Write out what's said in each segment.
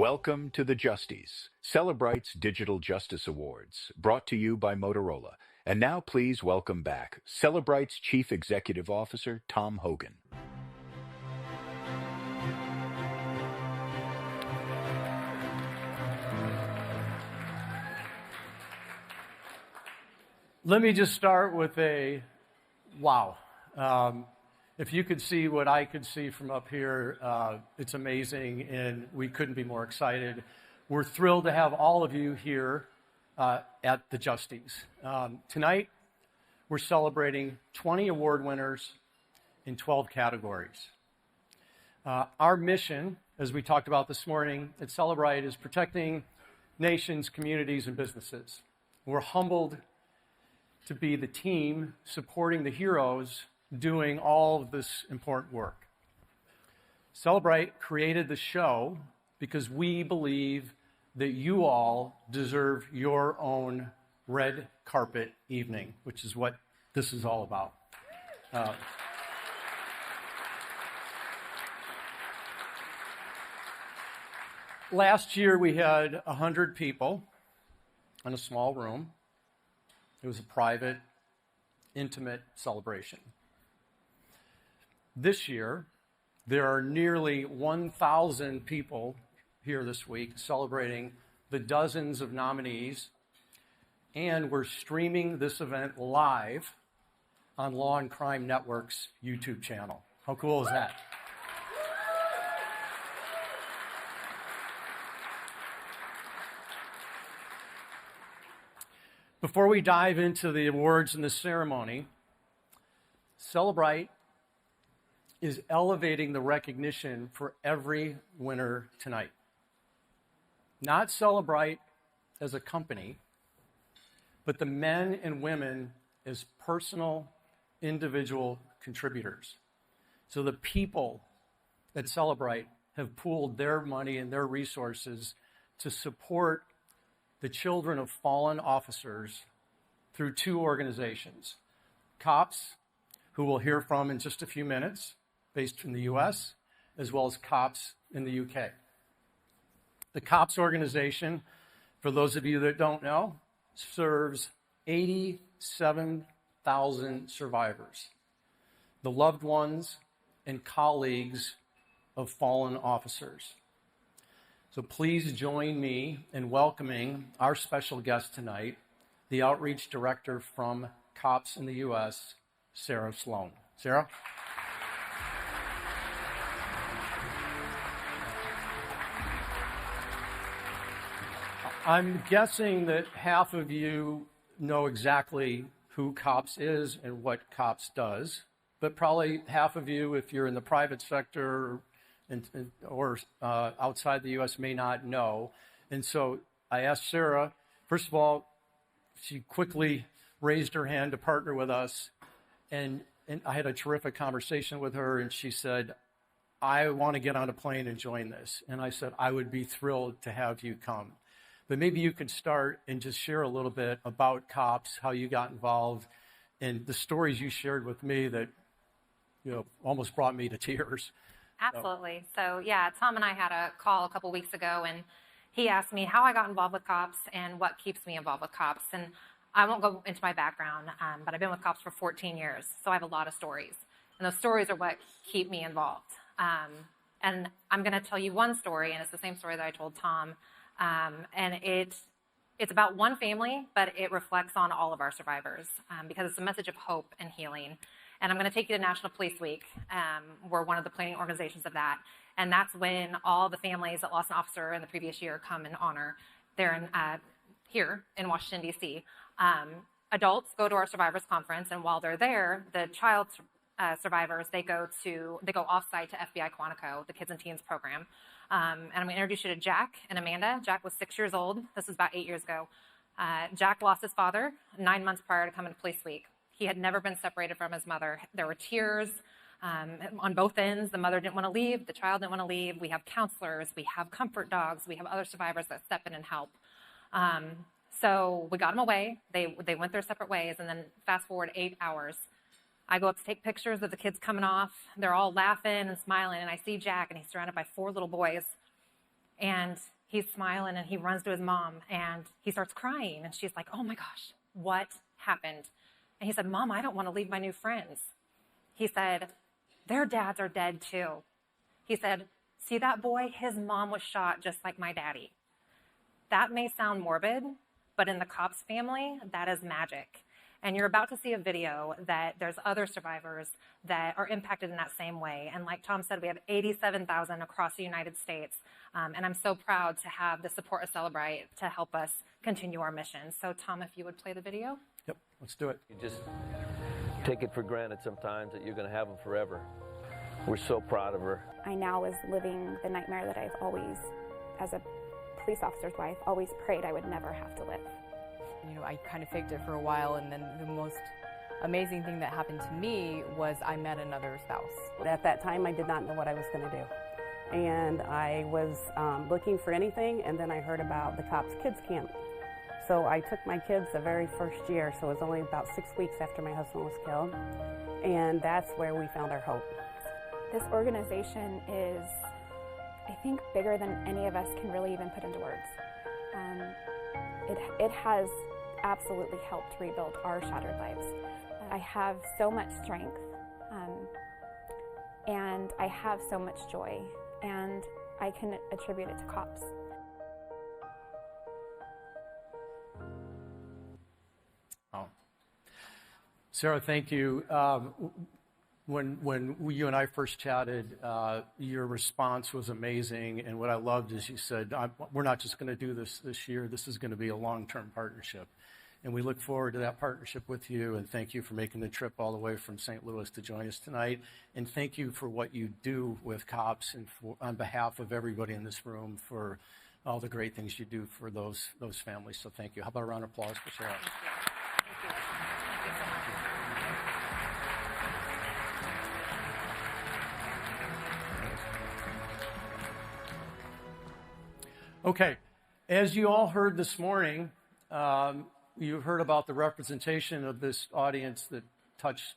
Welcome to the JUSTYS, Cellebrite's Digital Justice Awards, brought to you by Motorola. And now please welcome back Cellebrite's Chief Executive Officer, Tom Hogan. Let me just start with a wow. If you could see what I could see from up here, it's amazing, and we couldn't be more excited. We're thrilled to have all of you here at the JUSTYS. Tonight, we're celebrating 20 award winners in 12 categories. Our mission, as we talked about this morning at Cellebrite, is protecting nations, communities, and businesses. We're humbled to be the team supporting the heroes doing all of this important work. Cellebrite created the show because we believe that you all deserve your own red carpet evening, which is what this is all about. Last year, we had 100 people in a small room. It was a private, intimate celebration. This year, there are nearly 1,000 people here this week celebrating the dozens of nominees, and we're streaming this event live on Law&Crime Network's YouTube channel. How cool is that? Before we dive into the awards and the ceremony, Cellebrite is elevating the recognition for every winner tonight. Not Cellebrite as a company, but the men and women as personal, individual contributors. So the people at Cellebrite have pooled their money and their resources to support the children of fallen officers through two organizations. COPS, who we'll hear from in just a few minutes, based in the US, as well as COPS in the UK. The COPS organization, for those of you that don't know, serves 87,000 survivors, the loved ones and colleagues of fallen officers. So please join me in welcoming our special guest tonight, the Outreach Director from COPS in the US, Sarah Sloan. Sarah? I'm guessing that half of you know exactly who COPS is and what COPS does, but probably half of you, if you're in the private sector or outside the U.S., may not know. And so I asked Sarah, first of all, she quickly raised her hand to partner with us, and I had a terrific conversation with her, and she said, I want to get on a plane and join this. And I said, I would be thrilled to have you come. But maybe you could start and just share a little bit about COPS, how you got involved, and the stories you shared with me that, almost brought me to tears. Absolutely. So yeah, Tom and I had a call a couple weeks ago, and he asked me how I got involved with COPS and what keeps me involved with COPS. And I won't go into my background, but I've been with COPS for 14 years, so I have a lot of stories. And those stories are what keep me involved. And I'm going to tell you one story, and it's the same story that I told Tom. And it's about one family, but it reflects on all of our survivors because it's a message of hope and healing. And I'm going to take you to National Police Week. We're one of the planning organizations of that. And that's when all the families that lost an officer in the previous year come and honor. They're here in Washington, D.C. Adults go to our survivors conference, and while they're there, the child survivors, they go off-site to FBI Quantico, the Kids and Teens program. And I'm going to introduce you to Jack and Amanda. Jack was 6 years old. This was about 8 years ago. Jack lost his father 9 months prior to coming to Police Week. He had never been separated from his mother. There were tears on both ends. The mother didn't want to leave. The child didn't want to leave. We have counselors. We have comfort dogs. We have other survivors that step in and help. So we got them away. They went their separate ways. And then fast forward 8 hours. I go up to take pictures of the kids coming off. They're all laughing and smiling. And I see Jack, and he's surrounded by 4 little boys. And he's smiling and he runs to his mom and he starts crying. And she's like, oh my gosh, what happened? And he said, Mom, I don't want to leave my new friends. He said, their dads are dead too. He said, see that boy? His mom was shot just like my daddy. That may sound morbid, but in the cops family, that is magic. And you're about to see a video that there's other survivors that are impacted in that same way. And like Tom said, we have 87,000 across the United States. And I'm so proud to have the support of Cellebrite to help us continue our mission. So Tom, if you would play the video. Yep, let's do it. You just take it for granted sometimes that you're going to have them forever. We're so proud of her. I now was living the nightmare that I've always, as a police officer's wife, always prayed I would never have to live. You know, I kind of faked it for a while, and then the most amazing thing that happened to me was I met another spouse. At that time, I did not know what I was going to do. And I was looking for anything, and then I heard about the Cops Kids Camp. So I took my kids the very first year, so it was only about 6 weeks after my husband was killed. And that's where we found our hope. This organization is, I think, bigger than any of us can really even put into words. It has absolutely helped rebuild our shattered lives. I have so much strength, and I have so much joy, and I can attribute it to cops. Oh. Sarah, thank you. When you and I first chatted, your response was amazing, and what I loved is you said, we're not just going to do this year, this is going to be a long-term partnership. And we look forward to that partnership with you, and thank you for making the trip all the way from St. Louis to join us tonight. And thank you for what you do with cops and on behalf of everybody in this room for all the great things you do for those families. So thank you. How about a round of applause for Sarah? Thank you. Thank you so much. Okay, as you all heard this morning, you heard about the representation of this audience that touched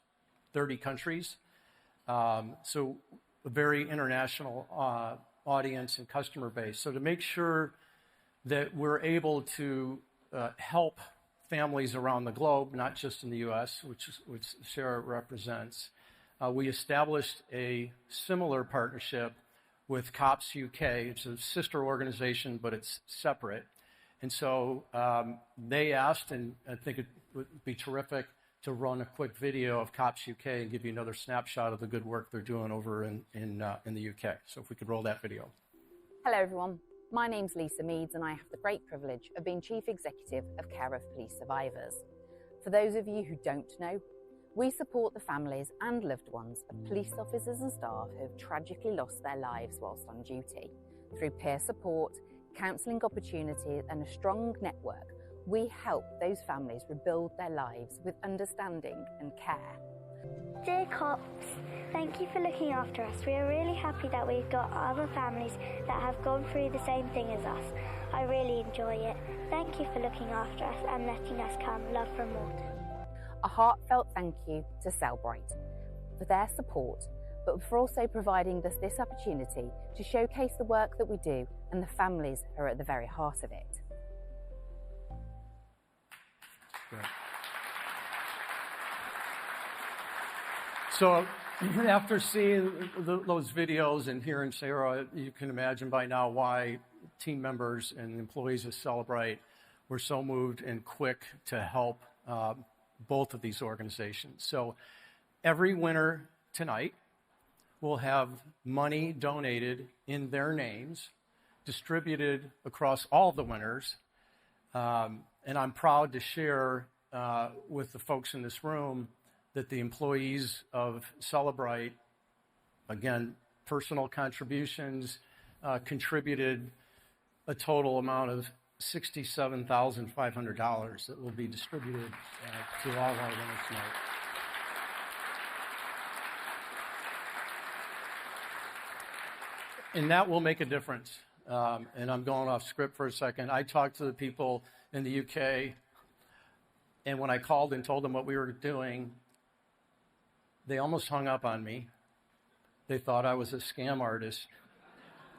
30 countries. So a very international audience and customer base. So to make sure that we're able to help families around the globe, not just in the U.S., which Sarah represents, we established a similar partnership with Cops UK. It's a sister organization, but it's separate. And so they asked, and I think it would be terrific to run a quick video of Cops UK and give you another snapshot of the good work they're doing over in the UK. So if we could roll that video. Hello everyone, my name's Lisa Meads and I have the great privilege of being Chief Executive of Care of Police Survivors. For those of you who don't know, we support the families and loved ones of police officers and staff who have tragically lost their lives whilst on duty. Through peer support, counselling opportunities and a strong network, we help those families rebuild their lives with understanding and care. Dear cops, thank you for looking after us. We are really happy that we've got other families that have gone through the same thing as us. I really enjoy it. Thank you for looking after us and letting us come. Love from Morton. A heartfelt thank you to Cellebrite for their support, but for also providing us this opportunity to showcase the work that we do and the families who are at the very heart of it. Great. So after seeing those videos and hearing Sarah, you can imagine by now why team members and employees of Cellebrite were so moved and quick to help both of these organizations. So every winner tonight will have money donated in their names, distributed across all the winners. And I'm proud to share with the folks in this room that the employees of Cellebrite, again, personal contributions, contributed a total amount of $67,500 that will be distributed to all of our winners tonight. And that will make a difference. And I'm going off script for a second. I talked to the people in the UK, and when I called and told them what we were doing, they almost hung up on me. They thought I was a scam artist.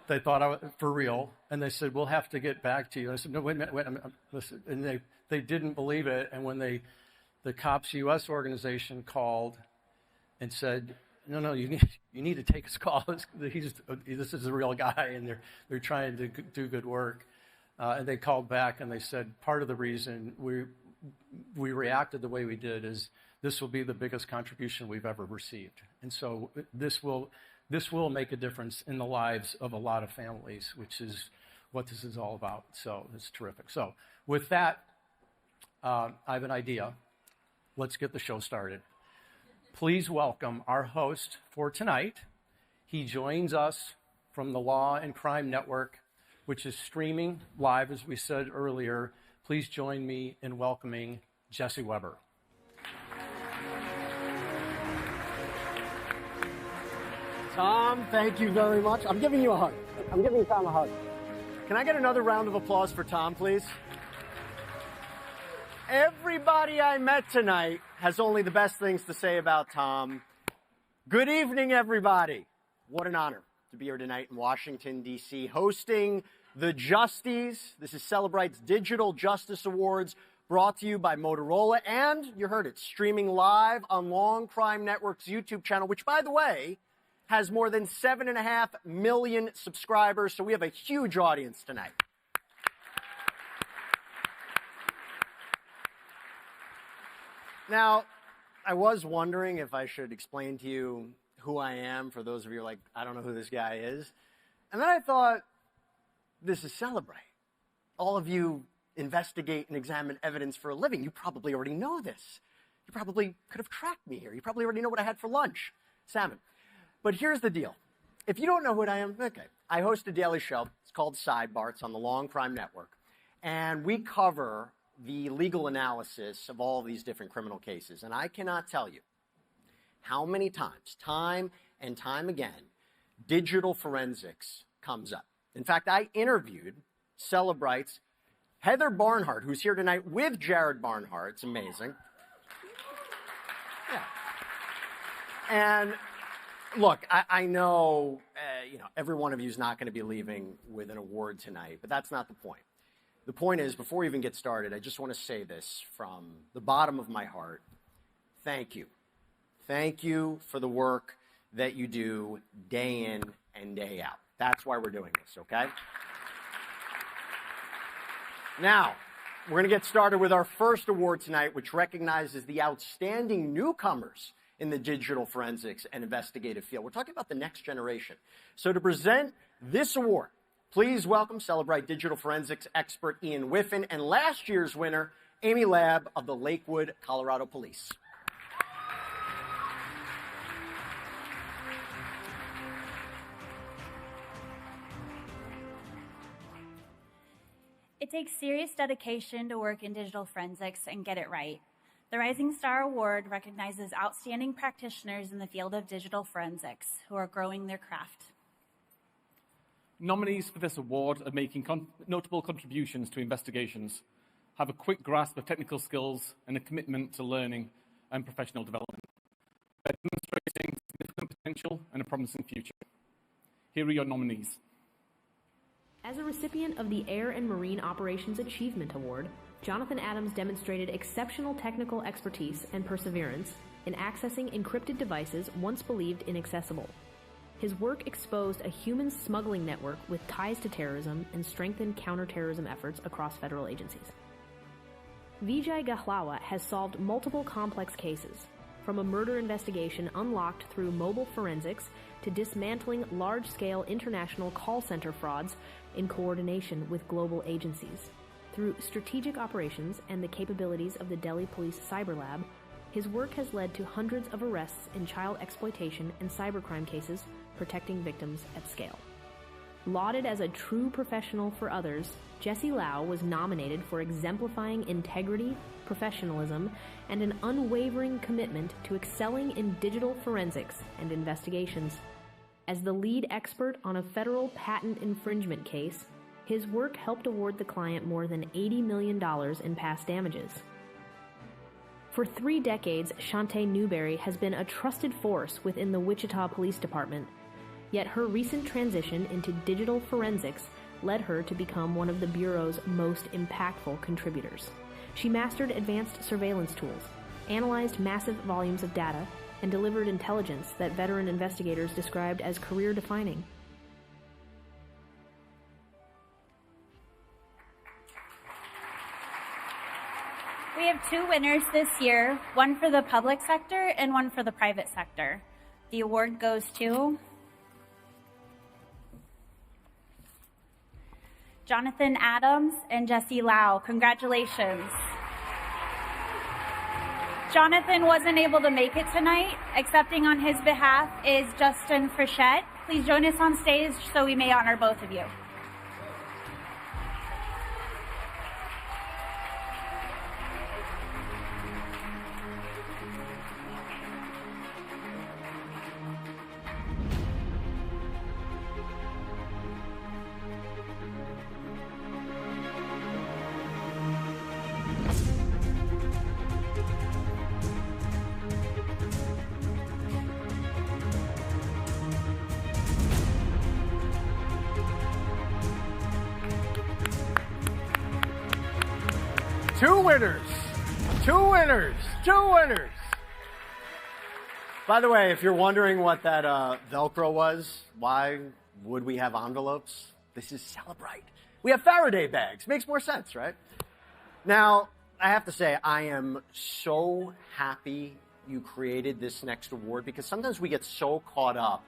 They thought I was for real, and they said, we'll have to get back to you. I said, no, wait a minute, listen. And they didn't believe it, and when the Cops U.S. organization called and said, no, you need to take his call. This is a real guy, and they're trying to do good work. And they called back, and they said, part of the reason we reacted the way we did is this will be the biggest contribution we've ever received. And so this will make a difference in the lives of a lot of families, which is what this is all about. So it's terrific. So with that, I have an idea. Let's get the show started. Please welcome our host for tonight. He joins us from the Law&Crime Network, which is streaming live, as we said earlier. Please join me in welcoming Jesse Weber. Tom, thank you very much. I'm giving you a hug. I'm giving Tom a hug. Can I get another round of applause for Tom, please? Everybody I met tonight has only the best things to say about Tom. Good evening, everybody. What an honor to be here tonight in Washington, D.C., hosting the JUSTYS. This is Cellebrite's Digital Justice Awards, brought to you by Motorola, and you heard it, streaming live on Law&Crime Network's YouTube channel, which, by the way, has more than 7.5 million subscribers, so we have a huge audience tonight. Now, I was wondering if I should explain to you who I am, for those of you who are like, I don't know who this guy is. And then I thought, this is Cellebrite. All of you investigate and examine evidence for a living. You probably already know this. You probably could have tracked me here. You probably already know what I had for lunch, salmon. But here's the deal. If you don't know what I am, okay. I host a daily show. It's called Sidebar. It's on the Law&Crime Network. And we cover the legal analysis of all of these different criminal cases. And I cannot tell you how many times, time and time again, digital forensics comes up. In fact, I interviewed Cellebrite's Heather Barnhart, who's here tonight with Jared Barnhart. It's amazing. Yeah. And look, I know, every one of you is not going to be leaving with an award tonight, but that's not the point. The point is, before we even get started, I just want to say this from the bottom of my heart. Thank you. Thank you for the work that you do day in and day out. That's why we're doing this, okay? Now, we're going to get started with our first award tonight, which recognizes the outstanding newcomers in the digital forensics and investigative field. We're talking about the next generation. So to present this award, please welcome Cellebrite digital forensics expert Ian Whiffen and last year's winner, Amy Labb of the Lakewood, Colorado Police. It takes serious dedication to work in digital forensics and get it right. The Rising Star Award recognizes outstanding practitioners in the field of digital forensics who are growing their craft. Nominees for this award are making notable contributions to investigations, have a quick grasp of technical skills, and a commitment to learning and professional development. They're demonstrating significant potential and a promising future. Here are your nominees. As a recipient of the Air and Marine Operations Achievement Award, Jonathan Adams demonstrated exceptional technical expertise and perseverance in accessing encrypted devices once believed inaccessible. His work exposed a human smuggling network with ties to terrorism and strengthened counterterrorism efforts across federal agencies. Vijay Gahlawa has solved multiple complex cases, from a murder investigation unlocked through mobile forensics to dismantling large-scale international call center frauds in coordination with global agencies. Through strategic operations and the capabilities of the Delhi Police Cyber Lab, his work has led to hundreds of arrests in child exploitation and cybercrime cases, protecting victims at scale. Lauded as a true professional for others, Jesse Lau was nominated for exemplifying integrity, professionalism, and an unwavering commitment to excelling in digital forensics and investigations. As the lead expert on a federal patent infringement case, his work helped award the client more than $80 million in past damages. For 3 decades, Shantae Newberry has been a trusted force within the Wichita Police Department. Yet her recent transition into digital forensics led her to become one of the Bureau's most impactful contributors. She mastered advanced surveillance tools, analyzed massive volumes of data, and delivered intelligence that veteran investigators described as career-defining. We have 2 winners this year, one for the public sector and one for the private sector. The award goes to Jonathan Adams and Jesse Lau. Congratulations. Jonathan wasn't able to make it tonight. Accepting on his behalf is Justin Frechette. Please join us on stage so we may honor both of you. Two winners. By the way, if you're wondering what that Velcro was, why would we have envelopes? This is Cellebrite. We have Faraday bags. Makes more sense, right? Now, I have to say, I am so happy you created this next award, because sometimes we get so caught up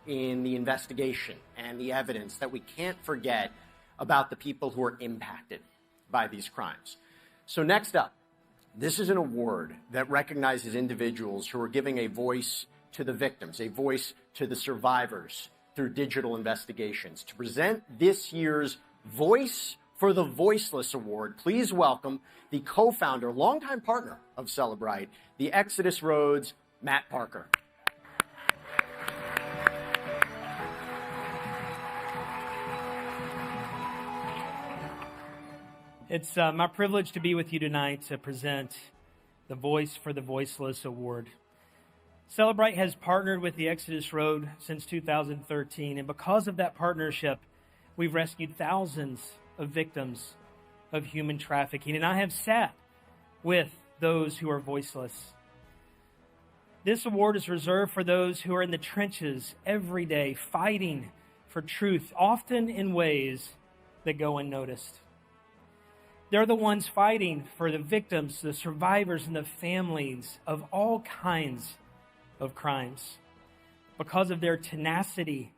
in the investigation and the evidence that we can't forget about the people who are impacted by these crimes. So next up, this is an award that recognizes individuals who are giving a voice to the victims, a voice to the survivors through digital investigations. To present this year's Voice for the Voiceless Award, please welcome the co-founder, longtime partner of Cellebrite, the Exodus Road's Matt Parker. It's my privilege to be with you tonight to present the Voice for the Voiceless Award. Cellebrite has partnered with the Exodus Road since 2013, and because of that partnership, we've rescued thousands of victims of human trafficking, and I have sat with those who are voiceless. This award is reserved for those who are in the trenches every day, fighting for truth, often in ways that go unnoticed. They're the ones fighting for the victims, the survivors, and the families of all kinds of crimes. Because of their tenacity,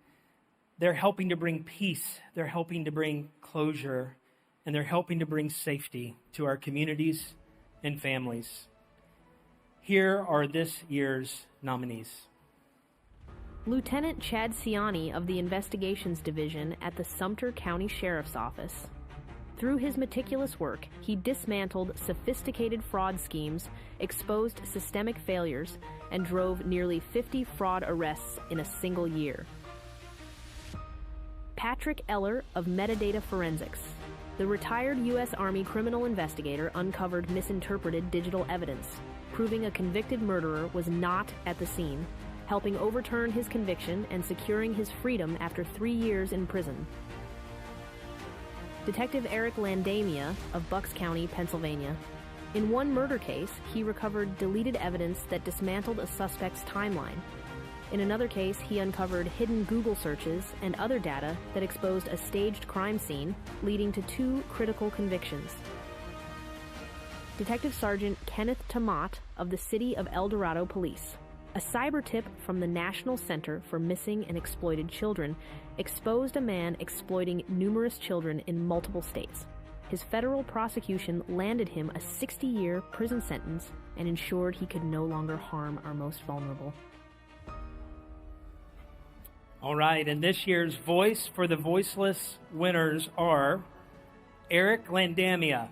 they're helping to bring peace, they're helping to bring closure, and they're helping to bring safety to our communities and families. Here are this year's nominees. Lieutenant Chad Ciani of the Investigations Division at the Sumter County Sheriff's Office. Through his meticulous work, he dismantled sophisticated fraud schemes, exposed systemic failures, and drove nearly 50 fraud arrests in a single year. Patrick Eller of Metadata Forensics. The retired U.S. Army criminal investigator uncovered misinterpreted digital evidence, proving a convicted murderer was not at the scene, helping overturn his conviction and securing his freedom after 3 years in prison. Detective Eric Landamia of Bucks County, Pennsylvania. In one murder case, he recovered deleted evidence that dismantled a suspect's timeline. In another case, he uncovered hidden Google searches and other data that exposed a staged crime scene, leading to 2 critical convictions. Detective Sergeant Kenneth Tamat of the City of El Dorado Police. A cyber tip from the National Center for Missing and Exploited Children exposed a man exploiting numerous children in multiple states. His federal prosecution landed him a 60-year prison sentence and ensured he could no longer harm our most vulnerable. All right, and this year's Voice for the Voiceless winners are Eric Landamia.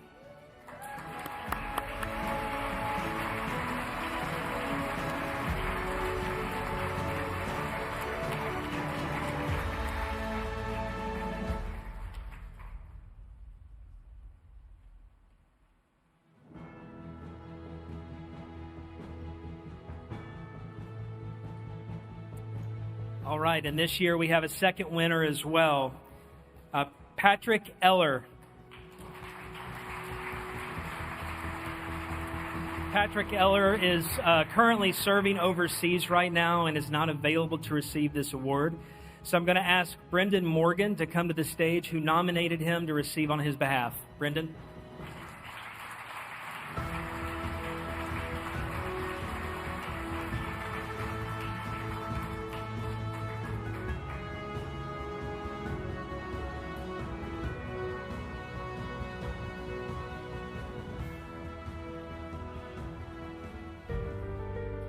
All right, and this year we have a second winner as well, Patrick Eller. Patrick Eller is currently serving overseas right now and is not available to receive this award. So I'm going to ask Brendan Morgan to come to the stage, who nominated him to receive on his behalf. Brendan.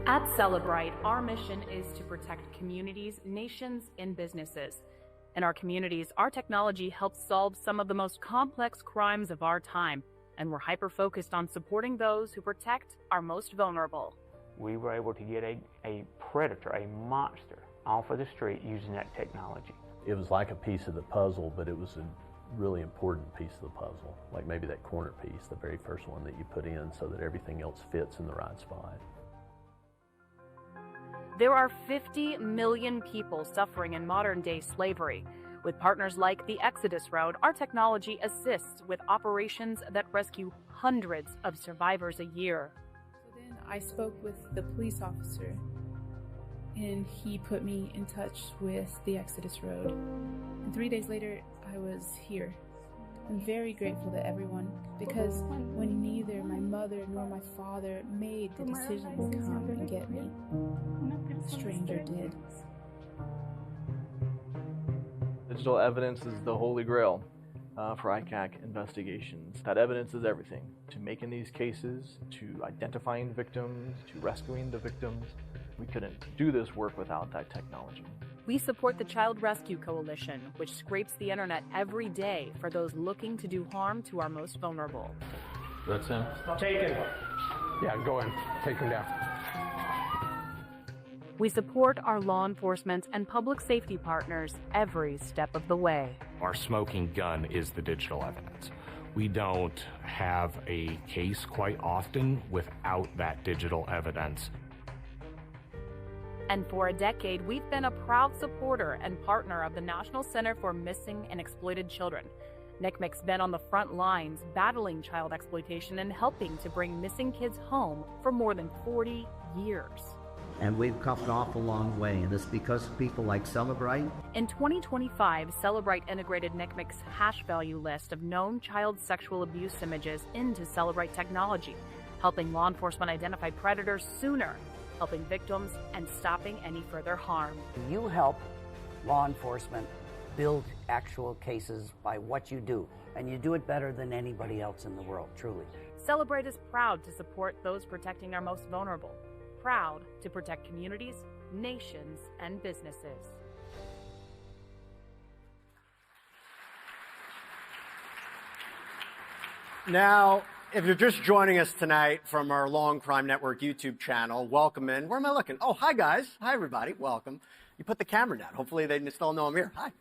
At Cellebrite, our mission is to protect communities, nations, and businesses. In our communities, our technology helps solve some of the most complex crimes of our time, and we're hyper-focused on supporting those who protect our most vulnerable. We were able to get a predator, a monster, off of the street using that technology. It was like a piece of the puzzle, but it was a really important piece of the puzzle, like maybe that corner piece, the very first one that you put in so that everything else fits in the right spot. There are 50 million people suffering in modern-day slavery. With partners like the Exodus Road, our technology assists with operations that rescue hundreds of survivors a year. So then I spoke with the police officer, and he put me in touch with the Exodus Road. And 3 days later, I was here. I'm very grateful to everyone, because when neither my mother nor my father made the decision to come and get me, a stranger did. Digital evidence is the holy grail for ICAC investigations. That evidence is everything to making these cases, to identifying victims, to rescuing the victims. We couldn't do this work without that technology. We support the Child Rescue Coalition, which scrapes the internet every day for those looking to do harm to our most vulnerable. That's him. Taken. Yeah, go in. Take him down. We support our law enforcement and public safety partners every step of the way. Our smoking gun is the digital evidence. We don't have a case quite often without that digital evidence. And for a decade, we've been a proud supporter and partner of the National Center for Missing and Exploited Children. NCMEC's been on the front lines battling child exploitation and helping to bring missing kids home for more than 40 years. And we've come an awful long way, and it's because of people like Cellebrite. In 2025, Cellebrite integrated NCMEC's hash value list of known child sexual abuse images into Cellebrite technology, helping law enforcement identify predators sooner, helping victims, and stopping any further harm. You help law enforcement build actual cases by what you do, and you do it better than anybody else in the world, truly. Cellebrite is proud to support those protecting our most vulnerable, proud to protect communities, nations, and businesses. Now, if you're just joining us tonight from our Law&Crime Network YouTube channel, welcome in. Where am I looking? Oh, hi, guys. Hi, everybody. Welcome. You put the camera down. Hopefully they still know I'm here. Hi.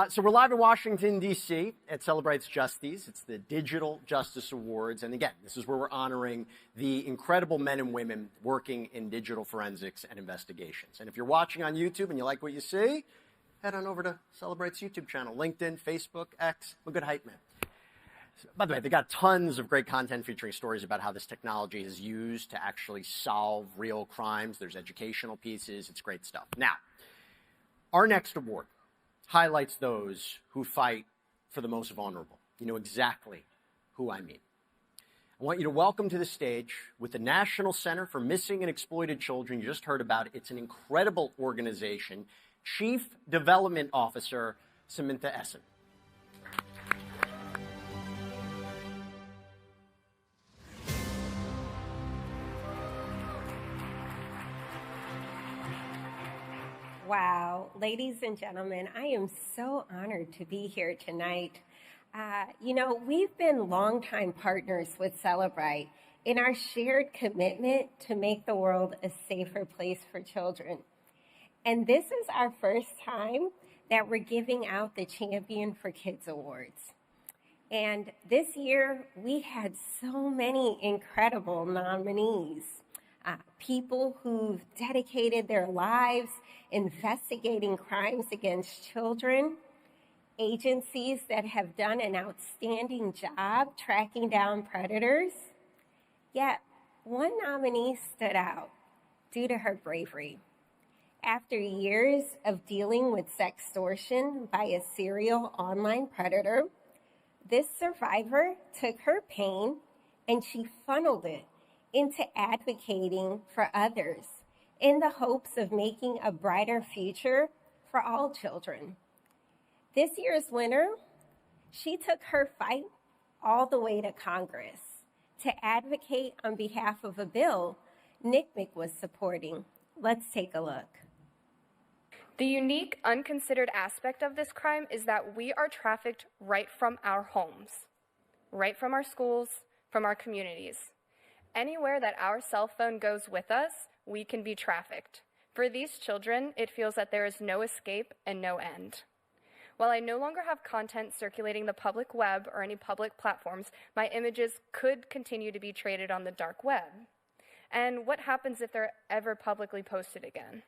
So we're live in Washington, D.C. at Cellebrite's JUSTYS. It's the Digital Justice Awards. And again, this is where we're honoring the incredible men and women working in digital forensics and investigations. And if you're watching on YouTube and you like what you see, head on over to Cellebrite's YouTube channel, LinkedIn, Facebook, X. I'm a good hype man. By the way, they got tons of great content featuring stories about how this technology is used to actually solve real crimes. There's educational pieces. It's great stuff. Now, our next award highlights those who fight for the most vulnerable. You know exactly who I mean. I want you to welcome to the stage, with the National Center for Missing and Exploited Children, you just heard about it. It's an incredible organization, Chief Development Officer Samantha Essen. Wow, ladies and gentlemen, I am so honored to be here tonight. You know, we've been longtime partners with Cellebrite in our shared commitment to make the world a safer place for children. And this is our first time that we're giving out the Champion for Kids Awards. And this year, we had so many incredible nominees. people who've dedicated their lives investigating crimes against children, agencies that have done an outstanding job tracking down predators. Yet, one nominee stood out due to her bravery. After years of dealing with sextortion by a serial online predator, this survivor took her pain and she funneled it into advocating for others in the hopes of making a brighter future for all children. This year's winner, she took her fight all the way to Congress to advocate on behalf of a bill NCMEC was supporting. Let's take a look. The unique, unconsidered aspect of this crime is that we are trafficked right from our homes, right from our schools, from our communities. Anywhere that our cell phone goes with us, we can be trafficked. For these children, it feels that there is no escape and no end. While I no longer have content circulating the public web or any public platforms, my images could continue to be traded on the dark web. And what happens if they're ever publicly posted again?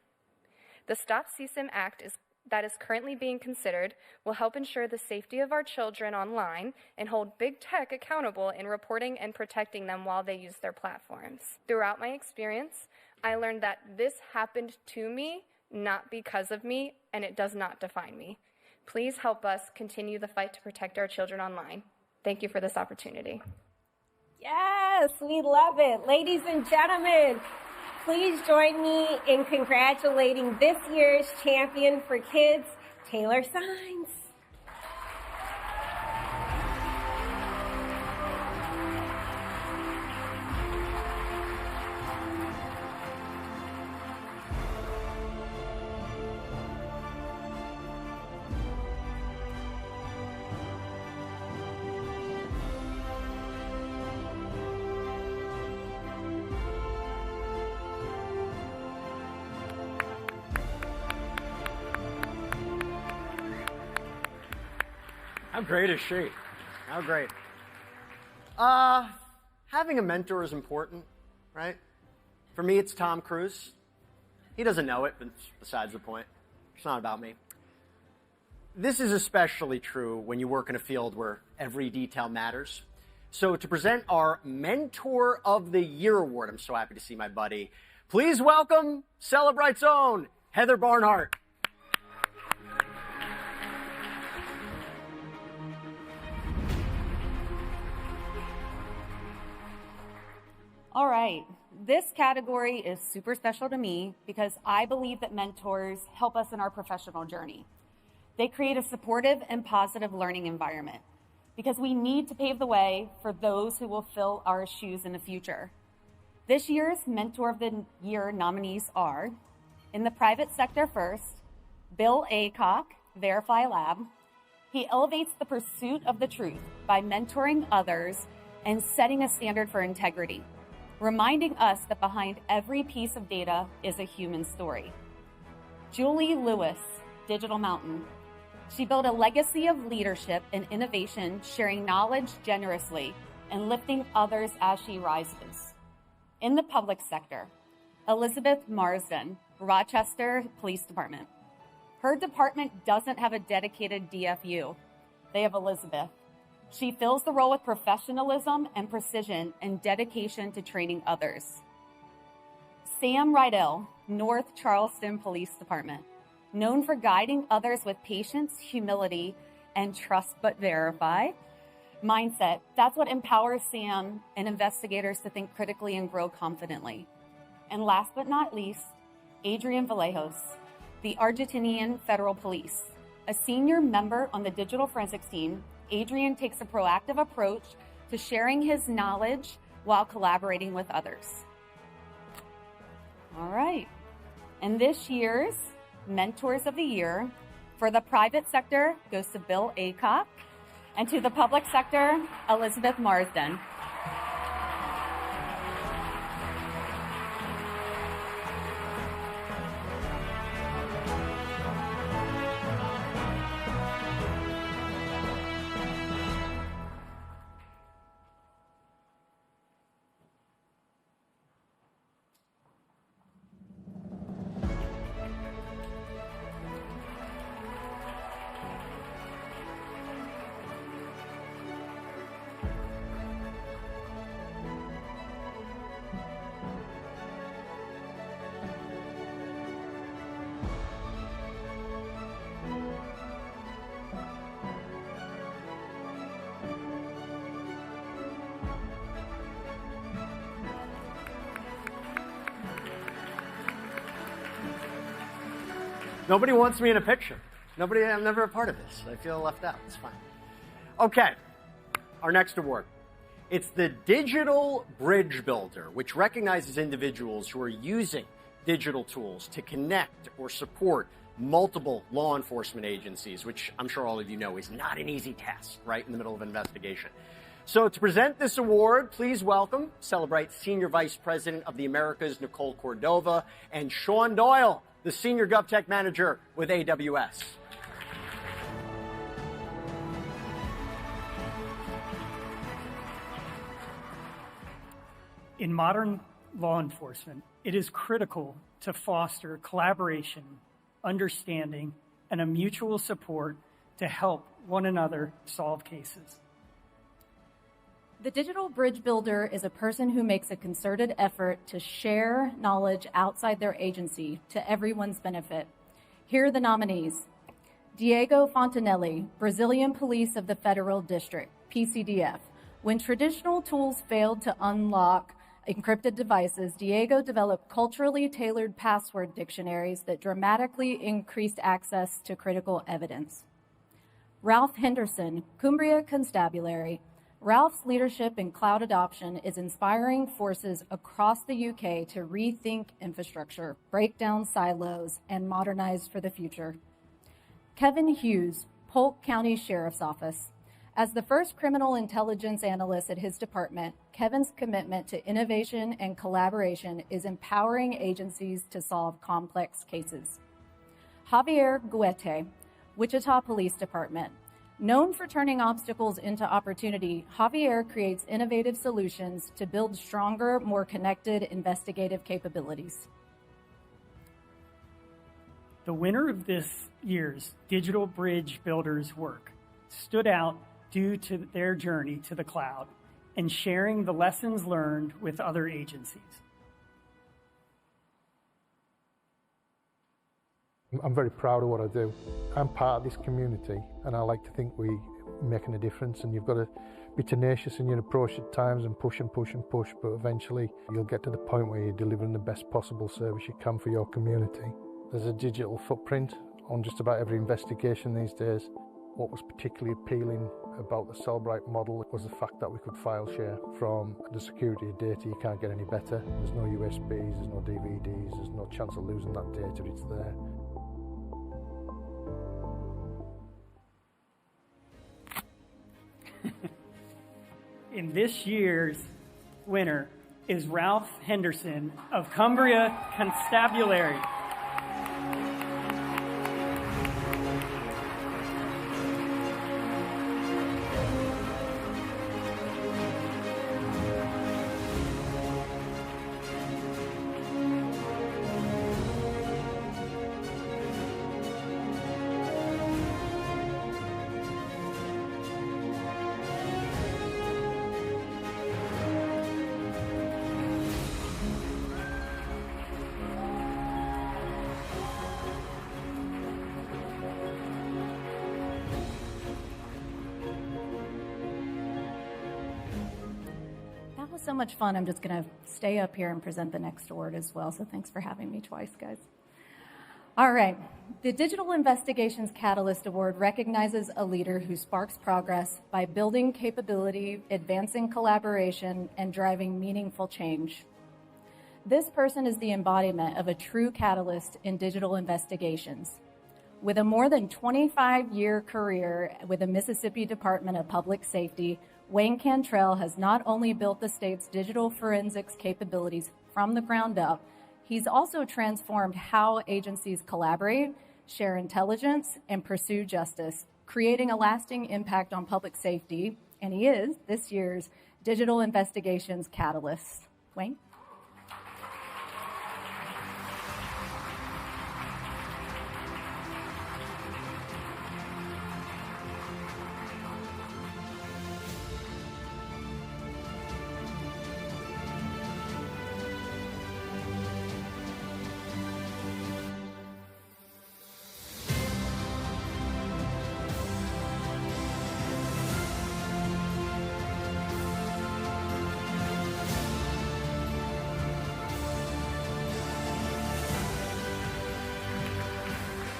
The Stop CSIM Act that is currently being considered will help ensure the safety of our children online and hold big tech accountable in reporting and protecting them while they use their platforms. Throughout my experience, I learned that this happened to me, not because of me, and it does not define me. Please help us continue the fight to protect our children online. Thank you for this opportunity. Yes, we love it. Ladies and gentlemen, please join me in congratulating this year's champion for kids, Taylor Sines. How great is she? How great. Having a mentor is important, right? For me, it's Tom Cruise. He doesn't know it, but it's besides the point. It's not about me. This is especially true when you work in a field where every detail matters. So to present our Mentor of the Year Award, I'm so happy to see my buddy. Please welcome Cellebrite's own Heather Barnhart. All right, this category is super special to me because I believe that mentors help us in our professional journey. They create a supportive and positive learning environment because we need to pave the way for those who will fill our shoes in the future. This year's Mentor of the Year nominees are, in the private sector first, Bill Aycock, Verify Lab. He elevates the pursuit of the truth by mentoring others and setting a standard for integrity, reminding us that behind every piece of data is a human story. Julie Lewis, Digital Mountain. She built a legacy of leadership and innovation, sharing knowledge generously and lifting others as she rises. In the public sector, Elizabeth Marsden, Rochester Police Department. Her department doesn't have a dedicated DFU. They have Elizabeth. She fills the role with professionalism and precision and dedication to training others. Sam Rydell, North Charleston Police Department, known for guiding others with patience, humility, and trust but verify mindset. That's what empowers Sam and investigators to think critically and grow confidently. And last but not least, Adrian Vallejos, the Argentinian Federal Police. A senior member on the digital forensics team, Adrian takes a proactive approach to sharing his knowledge while collaborating with others. All right. And this year's Mentors of the Year for the private sector goes to Bill Aycock, and to the public sector, Elizabeth Marsden. Nobody wants me in a picture. I'm never a part of this. I feel left out. It's fine. Okay, our next award. It's the Digital Bridge Builder, which recognizes individuals who are using digital tools to connect or support multiple law enforcement agencies, which I'm sure all of you know is not an easy task, right, in the middle of an investigation. So to present this award, please welcome Cellebrite Senior Vice President of the Americas, Nicole Cordova, and Sean Doyle, the Senior GovTech Manager with AWS. In modern law enforcement, it is critical to foster collaboration, understanding, and a mutual support to help one another solve cases. The Digital Bridge Builder is a person who makes a concerted effort to share knowledge outside their agency to everyone's benefit. Here are the nominees. Diego Fontanelli, Brazilian Police of the Federal District, PCDF. When traditional tools failed to unlock encrypted devices, Diego developed culturally tailored password dictionaries that dramatically increased access to critical evidence. Ralph Henderson, Cumbria Constabulary. Ralph's leadership in cloud adoption is inspiring forces across the UK to rethink infrastructure, break down silos, and modernize for the future. Kevin Hughes, Polk County Sheriff's Office. As the first criminal intelligence analyst at his department, Kevin's commitment to innovation and collaboration is empowering agencies to solve complex cases. Javier Guete, Wichita Police Department. Known for turning obstacles into opportunity, Javier creates innovative solutions to build stronger, more connected investigative capabilities. The winner of this year's Digital Bridge Builders work stood out due to their journey to the cloud and sharing the lessons learned with other agencies. I'm very proud of what I do. I'm part of this community and I like to think we're making a difference, and you've got to be tenacious in your approach at times and push and push and push, but eventually you'll get to the point where you're delivering the best possible service you can for your community. There's a digital footprint on just about every investigation these days. What was particularly appealing about the Cellebrite model was the fact that we could file share. From the security of data, you can't get any better. There's no USBs, there's no DVDs, there's no chance of losing that data, it's there. In this year's winner is Ralph Henderson of Cumbria Constabulary. So much fun. I'm just going to stay up here and present the next award as well. So thanks for having me twice, guys. All right. The Digital Investigations Catalyst Award recognizes a leader who sparks progress by building capability, advancing collaboration, and driving meaningful change. This person is the embodiment of a true catalyst in digital investigations. With a more than 25-year career with the Mississippi Department of Public Safety, Wayne Cantrell has not only built the state's digital forensics capabilities from the ground up, he's also transformed how agencies collaborate, share intelligence, and pursue justice, creating a lasting impact on public safety. And he is this year's Digital Investigations Catalyst. Wayne?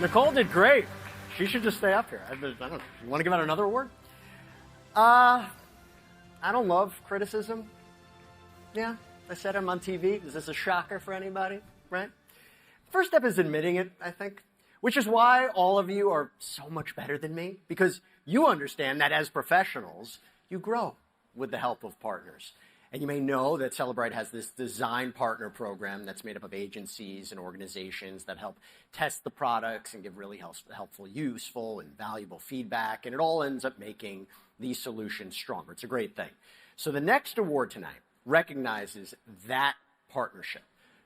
Nicole did great. She should just stay up here. I don't know. You want to give out another award? I don't love criticism. Yeah, I said I'm on TV. Is this a shocker for anybody? Right? First step is admitting it, I think, which is why all of you are so much better than me, because you understand that as professionals, you grow with the help of partners. And you may know that Cellebrite has this design partner program that's made up of agencies and organizations that help test the products and give really helpful, useful, and valuable feedback. And it all ends up making these solutions stronger. It's a great thing. So the next award tonight recognizes that partnership.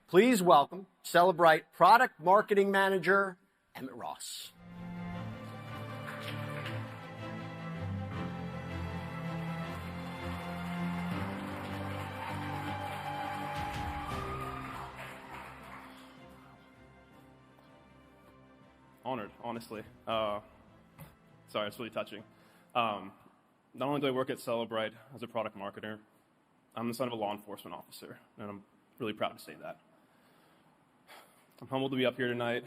Please welcome Cellebrite Product Marketing Manager, Emmett Ross. Honored, honestly. Sorry, it's really touching. Not only do I work at Cellebrite as a product marketer, I'm the son of a law enforcement officer, and I'm really proud to say that. I'm humbled to be up here tonight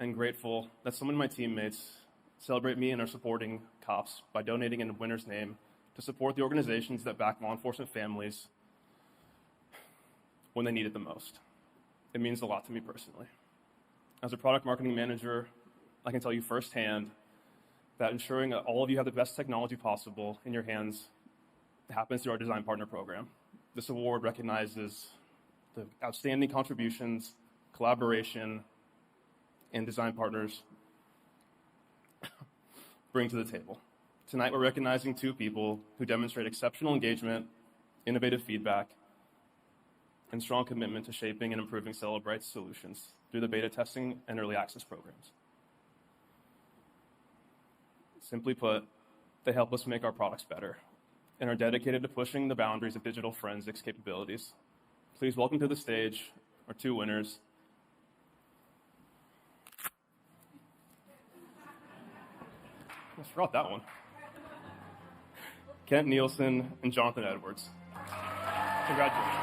and grateful that some of my teammates celebrate me and are supporting cops by donating in the winner's name to support the organizations that back law enforcement families when they need it the most. It means a lot to me personally. As a product marketing manager, I can tell you firsthand that ensuring that all of you have the best technology possible in your hands happens through our design partner program. This award recognizes the outstanding contributions, collaboration, and design partners bring to the table. Tonight, we're recognizing two people who demonstrate exceptional engagement, innovative feedback, and strong commitment to shaping and improving Cellebrite's solutions through the beta testing and early access programs. Simply put, they help us make our products better and are dedicated to pushing the boundaries of digital forensics capabilities. Please welcome to the stage our two winners. I forgot that one. Kent Nielsen and Jonathan Edwards. Congratulations.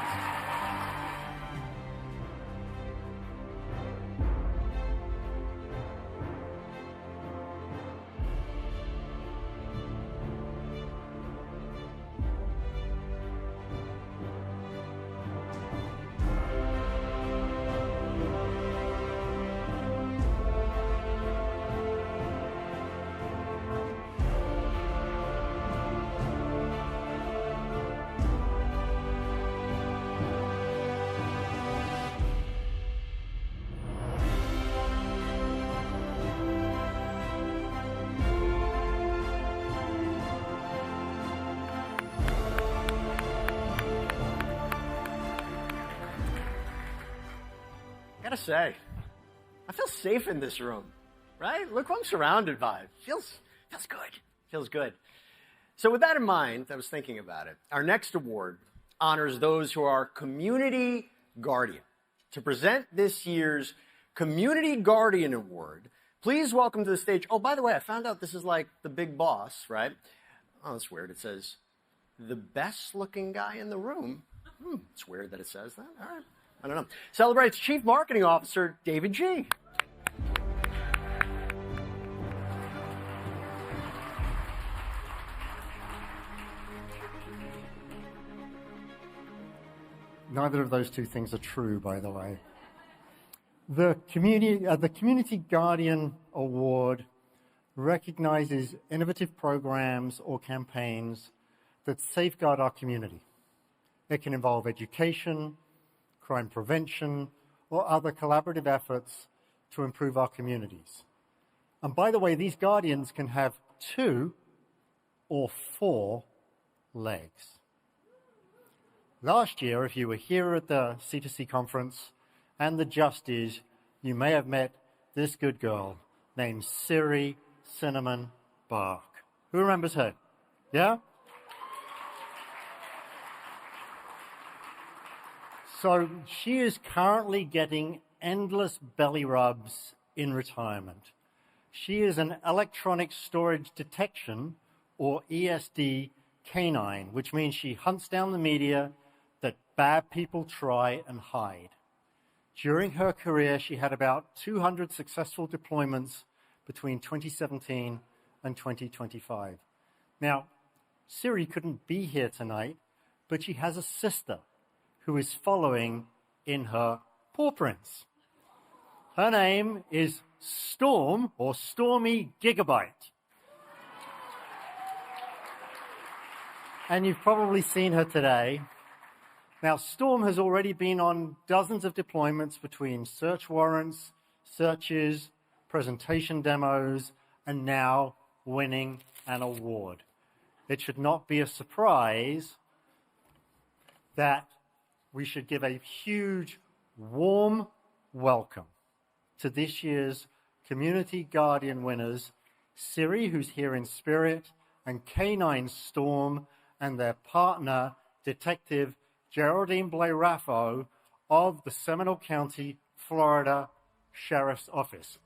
I gotta say, I feel safe in this room, right? Look who I'm surrounded by. Feels good. Feels good. So with that in mind, I was thinking about it. Our next award honors those who are Community Guardian. To present this year's Community Guardian Award, please welcome to the stage. Oh, by the way, I found out this is like the big boss, right? Oh, that's weird. It says, the best looking guy in the room. It's weird that it says that. All right. I don't know. Cellebrite's Chief Marketing Officer, David G. Neither of those two things are true, by the way. The Community Guardian Award recognizes innovative programs or campaigns that safeguard our community. It can involve education, crime prevention, or other collaborative efforts to improve our communities. And by the way, these guardians can have 2 or 4 legs. Last year, if you were here at the C2C conference and the JUSTYS, you may have met this good girl named Siri Cinnamon Bark. Who remembers her? Yeah? So she is currently getting endless belly rubs in retirement. She is an electronic storage detection, or ESD, canine, which means she hunts down the media that bad people try and hide. During her career, she had about 200 successful deployments between 2017 and 2025. Now, Siri couldn't be here tonight, but she has a sister who is following in her paw prints. Her name is Storm, or Stormy Gigabyte. And you've probably seen her today. Now, Storm has already been on dozens of deployments between search warrants, searches, presentation demos, and now winning an award. It should not be a surprise that we should give a huge, warm welcome to this year's Community Guardian winners, Siri, who's here in spirit, and K9 Storm, and their partner, Detective Geraldine Blair-Raffo of the Seminole County, Florida Sheriff's Office.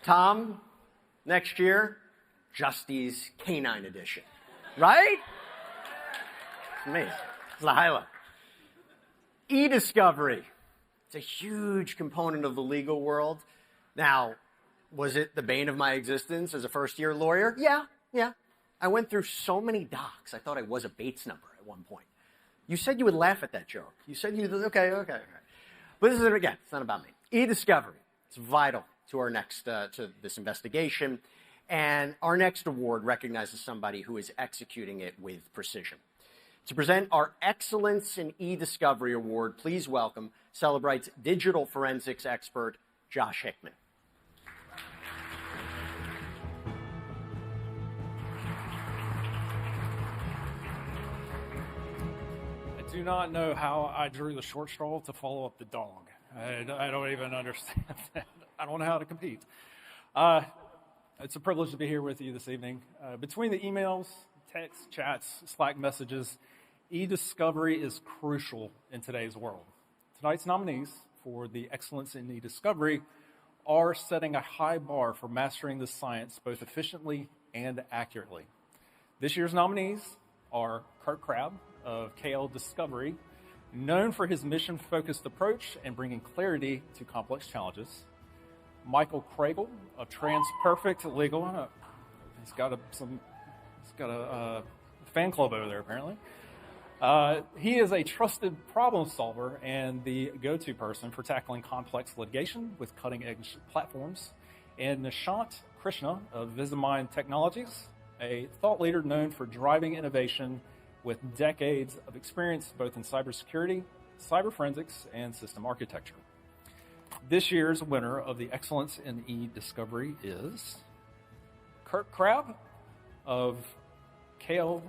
Tom, next year, JUSTYS Canine Edition. Right? It's amazing. It's the highlight. E-discovery. It's a huge component of the legal world. Now, was it the bane of my existence as a first-year lawyer? Yeah. I went through so many docs, I thought I was a Bates number at one point. You said you would laugh at that joke. You said you would, okay. But this is, again, it's not about me. E-discovery. It's vital to our next, to this investigation. And our next award recognizes somebody who is executing it with precision. To present our Excellence in E-Discovery Award, please welcome Cellebrite's digital forensics expert, Josh Hickman. I do not know how I drew the short straw to follow up the dog. I don't even understand that. I don't know how to compete. It's a privilege to be here with you this evening. Between the emails, texts, chats, Slack messages, e-discovery is crucial in today's world. Tonight's nominees for the Excellence in E-Discovery are setting a high bar for mastering the science both efficiently and accurately. This year's nominees are Kurt Crabb of KL Discovery, known for his mission-focused approach and bringing clarity to complex challenges. Michael Craigle of TransPerfect Legal. He's got a fan club over there, apparently. He is a trusted problem solver and the go-to person for tackling complex litigation with cutting-edge platforms. And Nishant Krishna of Visimind Technologies, a thought leader known for driving innovation with decades of experience both in cybersecurity, cyber forensics, and system architecture. This year's winner of the Excellence in E-Discovery is Kurt Crabb of KL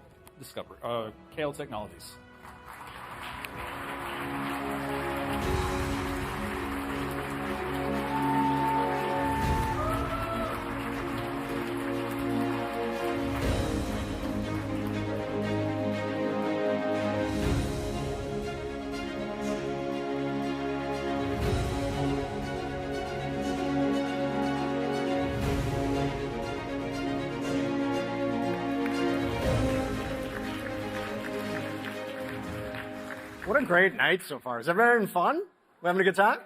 Technologies. What a great night so far. Is everybody having fun? We having a good time?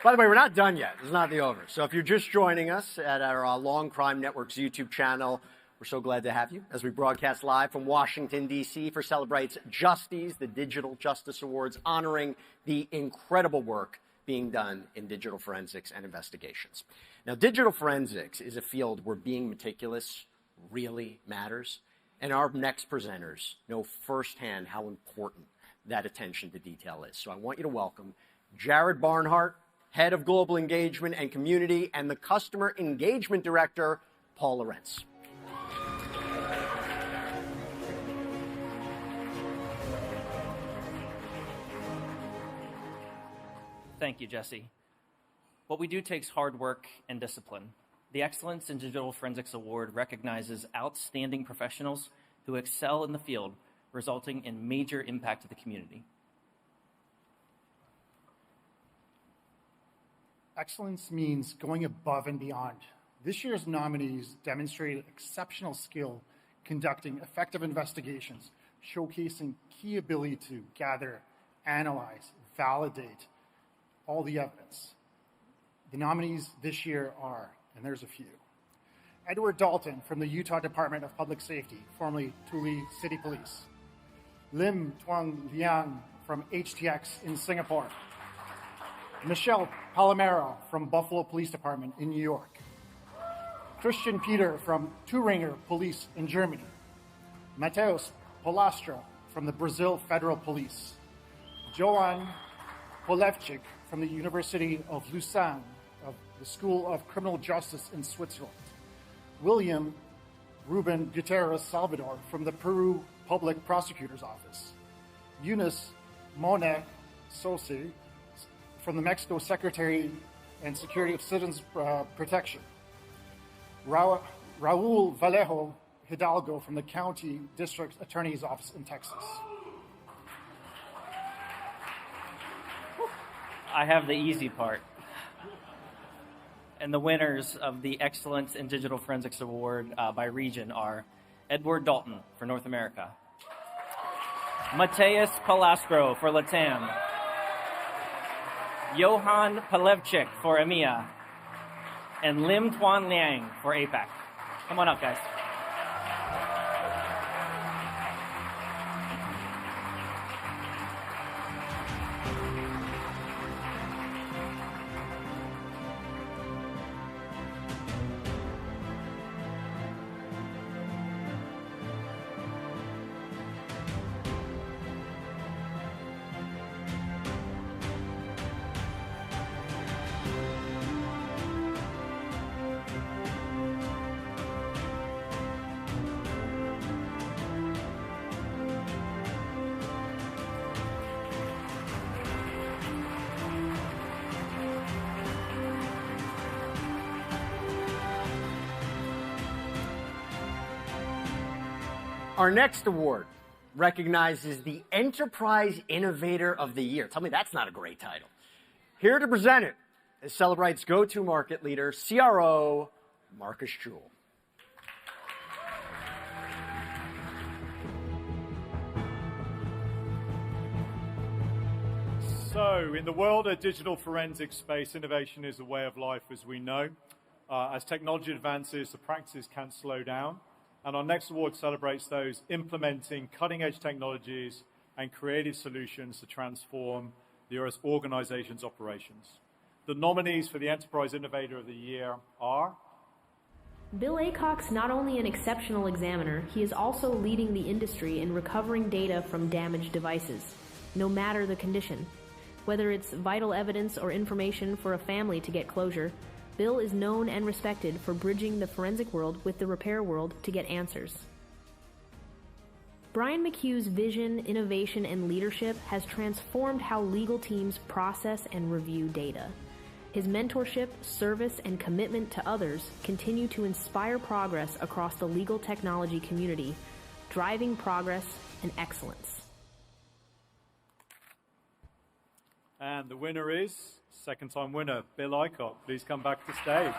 By the way, we're not done yet. It's not the over. So if you're just joining us at our Law&Crime Network's YouTube channel, we're so glad to have you as we broadcast live from Washington, D.C. for Cellebrite's JUSTYS, the Digital Justice Awards, honoring the incredible work being done in digital forensics and investigations. Now, digital forensics is a field where being meticulous really matters, and our next presenters know firsthand how important that attention to detail is. So I want you to welcome Jared Barnhart, Head of Global Engagement and Community, and the Customer Engagement Director, Paul Lorenz. Thank you, Jesse. What we do takes hard work and discipline. The Excellence in Digital Forensics Award recognizes outstanding professionals who excel in the field, resulting in major impact to the community. Excellence means going above and beyond. This year's nominees demonstrated exceptional skill conducting effective investigations, showcasing key ability to gather, analyze, validate all the evidence. The nominees this year are, and there's a few, Edward Dalton from the Utah Department of Public Safety, formerly Tooele City Police. Lim Tuong Liang from HTX in Singapore. Michelle Palomero from Buffalo Police Department in New York. Christian Peter from Thüringer Police in Germany. Mateus Polastro from the Brazil Federal Police. Joan Polevchik from the University of Lausanne, of the School of Criminal Justice in Switzerland. William Ruben Gutierrez Salvador from the Peru Public Prosecutor's Office. Eunice Mone Sosi from the Mexico Secretary and Security of Citizens Protection. Raul Vallejo Hidalgo from the County District Attorney's Office in Texas. I have the easy part. And the winners of the Excellence in Digital Forensics Award by region are Edward Dalton for North America, Mateus Palastro for LATAM, Johan Palevchik for EMEA, and Lim Tuan Liang for APAC. Come on up, guys. Our next award recognizes the Enterprise Innovator of the Year. Tell me that's not a great title. Here to present it is Cellebrite's go-to market leader, CRO, Marcus Jewell. So, in the world of digital forensics space, innovation is a way of life, as we know. As technology advances, the practices can't slow down. And our next award celebrates those implementing cutting-edge technologies and creative solutions to transform the organization's operations. The nominees for the Enterprise Innovator of the Year are Bill Aycock's not only an exceptional examiner, he is also leading the industry in recovering data from damaged devices, no matter the condition. Whether it's vital evidence or information for a family to get closure, Bill is known and respected for bridging the forensic world with the repair world to get answers. Brian McHugh's vision, innovation, and leadership has transformed how legal teams process and review data. His mentorship, service, and commitment to others continue to inspire progress across the legal technology community, driving progress and excellence. And the winner is second-time winner, Bill Aycock. Please come back to stage.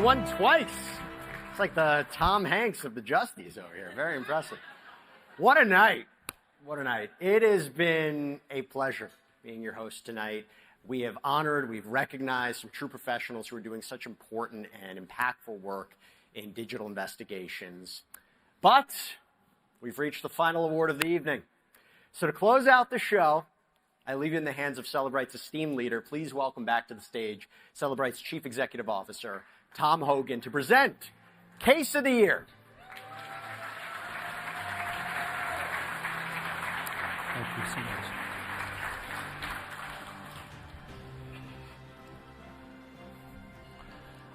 Won twice. It's like the Tom Hanks of the JUSTYS over here. Very impressive. What a night. What a night. It has been a pleasure being your host tonight. We have honored, we've recognized some true professionals who are doing such important and impactful work in digital investigations. But we've reached the final award of the evening. So to close out the show, I leave you in the hands of Cellebrite's esteemed leader. Please welcome back to the stage Cellebrite's Chief Executive Officer, Tom Hogan, to present Case of the Year. Thank you so much.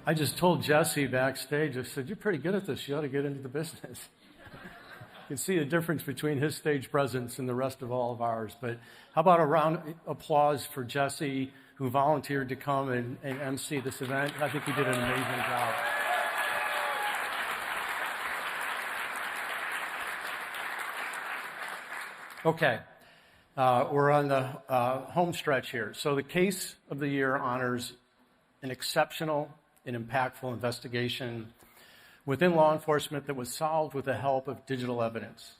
I just told Jesse backstage, I said, you're pretty good at this. You ought to get into the business. You can see the difference between his stage presence and the rest of all of ours. But how about a round of applause for Jesse, who volunteered to come and MC this event. I think he did an amazing job. Okay, we're on the home stretch here. So the Case of the Year honors an exceptional and impactful investigation within law enforcement that was solved with the help of digital evidence.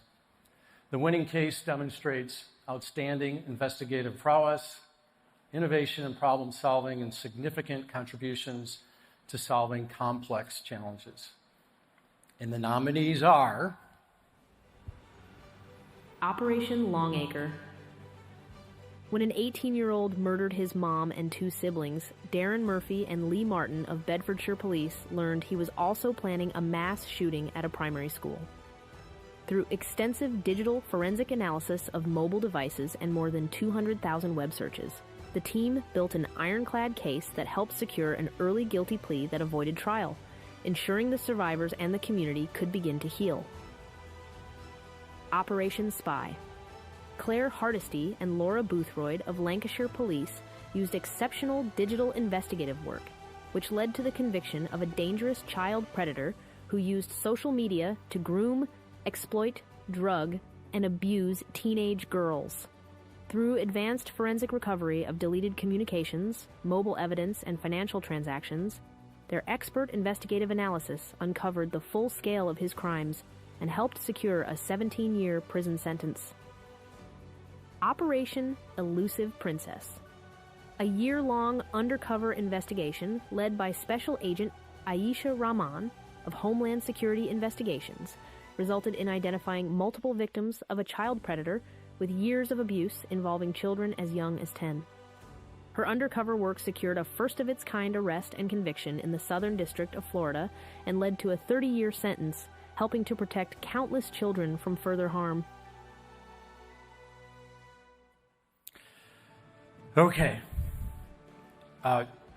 The winning case demonstrates outstanding investigative prowess, innovation in problem solving, and significant contributions to solving complex challenges. And the nominees are Operation Longacre. When an 18-year-old murdered his mom and 2 siblings, Darren Murphy and Lee Martin of Bedfordshire Police learned he was also planning a mass shooting at a primary school. Through extensive digital forensic analysis of mobile devices and more than 200,000 web searches, the team built an ironclad case that helped secure an early guilty plea that avoided trial, ensuring the survivors and the community could begin to heal. Operation Spy. Claire Hardesty and Laura Boothroyd of Lancashire Police used exceptional digital investigative work, which led to the conviction of a dangerous child predator who used social media to groom, exploit, drug, and abuse teenage girls. Through advanced forensic recovery of deleted communications, mobile evidence, and financial transactions, their expert investigative analysis uncovered the full scale of his crimes and helped secure a 17-year prison sentence. Operation Elusive Princess. A year-long undercover investigation led by Special Agent Aisha Rahman of Homeland Security Investigations resulted in identifying multiple victims of a child predator with years of abuse involving children as young as 10. Her undercover work secured a first-of-its-kind arrest and conviction in the Southern District of Florida and led to a 30-year sentence, helping to protect countless children from further harm. Okay.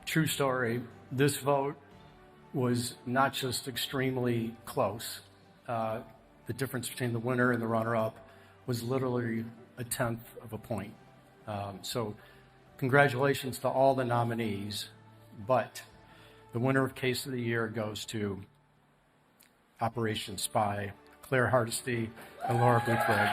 True story. This vote was not just extremely close. The difference between the winner and the runner-up was literally a tenth of a point. So congratulations to all the nominees, but the winner of Case of the Year goes to Operation Spy, Claire Hardesty and Laura Boothroyd.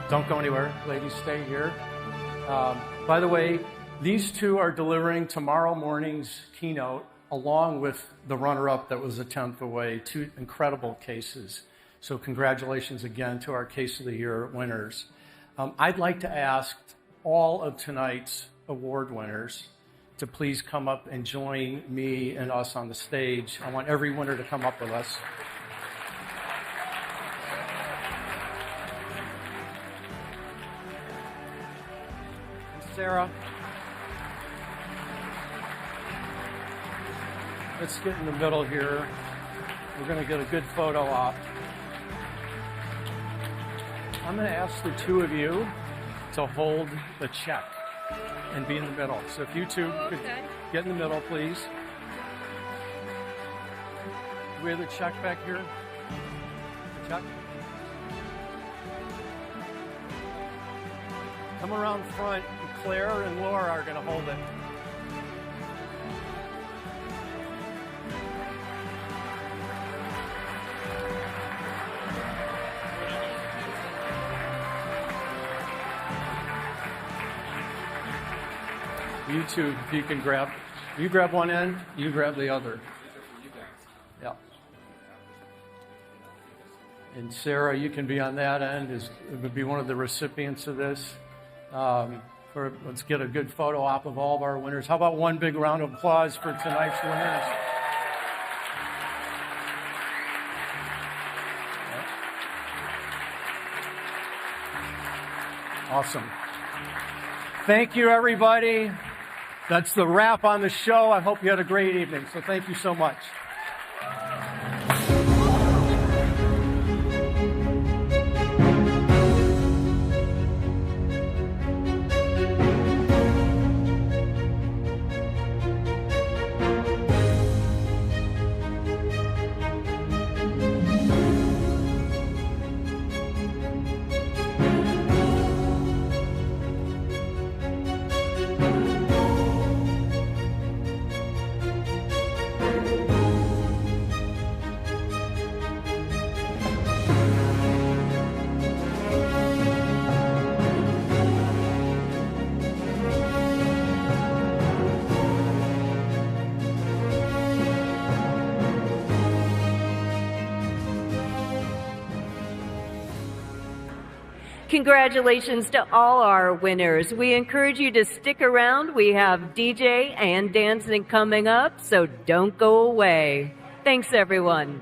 Don't go anywhere. Ladies, stay here. By the way, these two are delivering tomorrow morning's keynote along with the runner-up that was a tenth away. 2 incredible cases. So congratulations again to our Case of the Year winners. I'd like to ask all of tonight's award winners to please come up and join me and us on the stage. I want every winner to come up with us. Sarah. Let's get in the middle here. We're going to get a good photo op. I'm going to ask the two of you to hold the check and be in the middle. So if you two could get in the middle, please. Do we have the check back here? The check? Come around front, and Claire and Laura are going to hold it. You two, if you can grab, you grab one end, you grab the other. Yeah. And Sarah, you can be on that end. It would be one of the recipients of this. Let's get a good photo op of all of our winners. How about one big round of applause for tonight's winners? Awesome. Thank you, everybody. That's the wrap on the show. I hope you had a great evening. So thank you so much. Congratulations to all our winners. We encourage you to stick around. We have DJ and dancing coming up, so don't go away. Thanks, everyone.